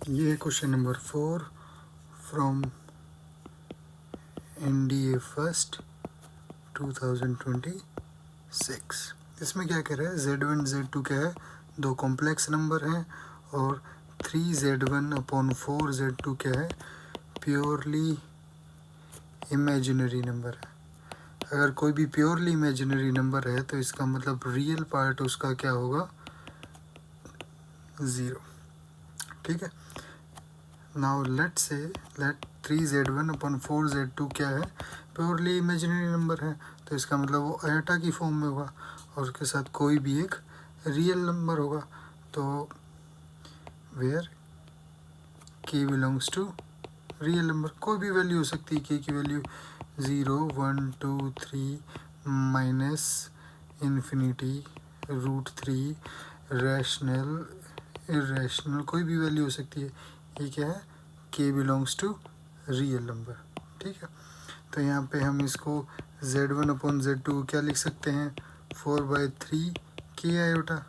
ये question number 4 from NDA first 2026। इसमें क्या कह रहा है, Z1 Z2 क्या है, दो कॉम्प्लेक्स नंबर हैं और 3Z1/4 Z2 क्या है, प्योरली इमेजिनरी नंबर है। अगर कोई भी प्योरली इमेजिनरी नंबर है तो इसका मतलब रियल पार्ट उसका क्या होगा, 0। ठीक है। नाउ लेट 3Z1/4 Z2 क्या है, प्योरली इमेजिनरी नंबर है, तो इसका मतलब वो आयोटा की फॉर्म में होगा और उसके साथ कोई भी एक रियल नंबर होगा। तो where k belongs to real number, कोई भी वैल्यू हो सकती है। k की वैल्यू 0, 1, 2, 3, -∞, √3, रैशनल, इरेशनल, कोई भी वैल्यू हो सकती है। ये क्या है, k belongs to real number. ठीक है। तो यहाँ पे हम इसको Z1/Z2 क्या लिख सकते हैं, 4/3 k आयोटा,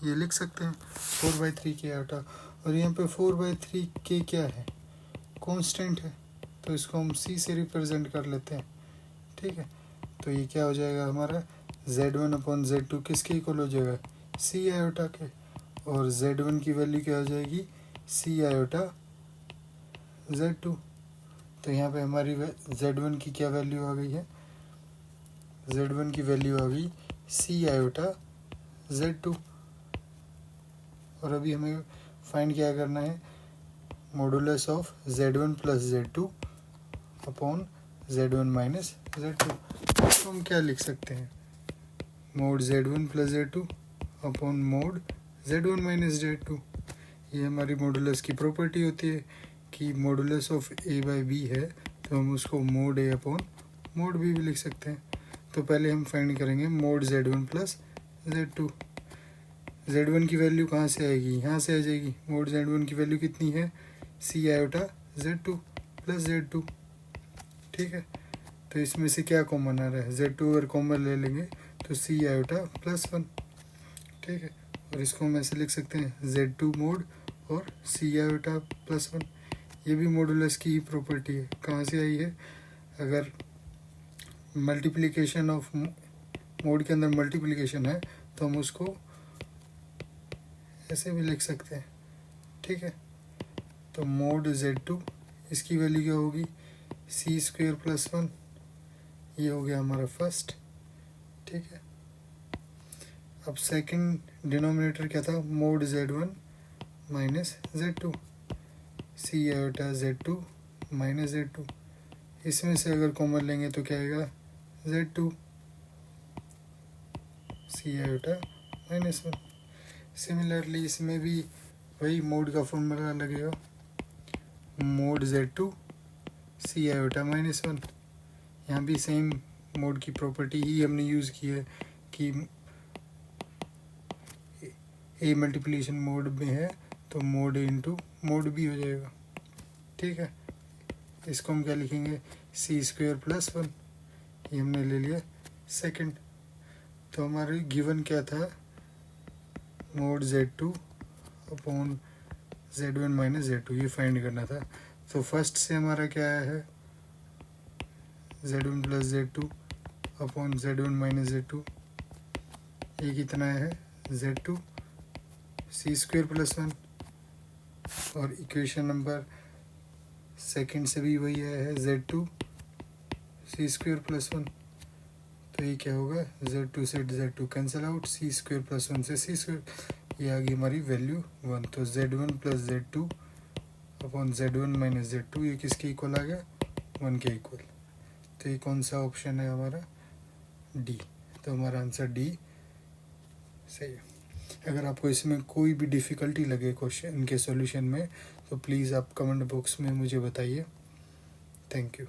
ये लिख सकते हैं 4/3 k आयोटा। और यहाँ पे 4/3 k क्या है, कांस्टेंट है, तो इसको हम c से रिप्रेजेंट कर लेते हैं। ठीक है। तो ये क्या हो जाएगा हमारा, Z1/Z2 किसके इक्वल हो जाएगा, c आयोटा के, और Z1 की वैल्यू क्या हो जाएगी, c आयोटा Z2। तो यहाँ पे हमारी Z1 की क्या वैल्यू आ गई है, Z1 की वैल्यू आ गई c आयोटा Z2। और अभी हमें फाइंड क्या करना है, modulus of Z1 + Z2 upon Z1 - Z2। तो हम क्या लिख सकते हैं, mode Z1 + Z2 upon mode Z1 - Z2। ये हमारी मॉडुलस की प्रॉपर्टी होती है कि मॉडुलस ऑफ A/B है तो हम उसको mode A upon mode B भी लिख सकते हैं। तो पहले हम फाइंड करेंगे मोड Z1 + Z2। Z1 की वैल्यू कहाँ से आएगी, यहाँ से आ जाएगी। मोड Z1 की वैल्यू कितनी है, c आयोटा Z2 + Z2। ठीक है। तो इसमें से क्या कॉमन आ रहा है, Z2 अगर कॉमन ले लेंगे तो c आयोटा +1। ठीक है। और इसको हम ऐसे लिख सकते हैं Z2 मोड और c आयोटा +1। ये भी मॉडुलस की ही प्रॉपर्टी है। कहाँ से आई है, अगर मल्टीप्लिकेशन ऑफ मोड के अंदर मल्टीप्लिकेशन है तो हम उसको ऐसे भी लिख सकते हैं। ठीक है। तो मोड Z2 इसकी वैल्यू क्या होगी, c² + 1। ये हो गया हमारा फर्स्ट। ठीक है। अब सेकंड डिनोमिनेटर क्या था, mode Z1 - Z2, c iota Z2 - Z2। इसमें से अगर कॉमन लेंगे तो क्या आएगा, Z2 c आयोटा -1। सिमिलरली इसमें भी वही मोड का फॉर्मूला लगेगा, मोड Z2 c आयोटा -1। यहाँ भी सेम मोड की प्रॉपर्टी ही हमने यूज़ की है कि A मल्टीप्लिकेशन मोड में है तो mode A into mode B हो जाएगा। ठीक है। इसको हम क्या लिखेंगे, c² + 1। ये हमने ले लिया सेकंड। तो हमारे गिवन क्या था, mode Z2 upon Z1 - Z2, ये फाइंड करना था। तो फर्स्ट से हमारा क्या आया है, Z1 + Z2 upon Z1 - Z2। ये कितना है, Z2 c² + 1। और इक्वेशन नंबर सेकंड से भी वही आया है, Z2 c² + 1। तो ये क्या होगा, Z2 से Z2 कैंसिल आउट, c² + 1 से c², ये आ गई हमारी वैल्यू 1। तो Z1 + Z2 upon Z1 - Z2 ये किसके इक्वल आ गया, 1 के इक्वल। तो ये कौन सा ऑप्शन है हमारा, डी। तो हमारा आंसर डी सही है। अगर आपको इसमें कोई भी डिफ़िकल्टी लगे क्वेश्चन के सॉल्यूशन में तो प्लीज़ आप कमेंट बॉक्स में मुझे बताइए। Thank you.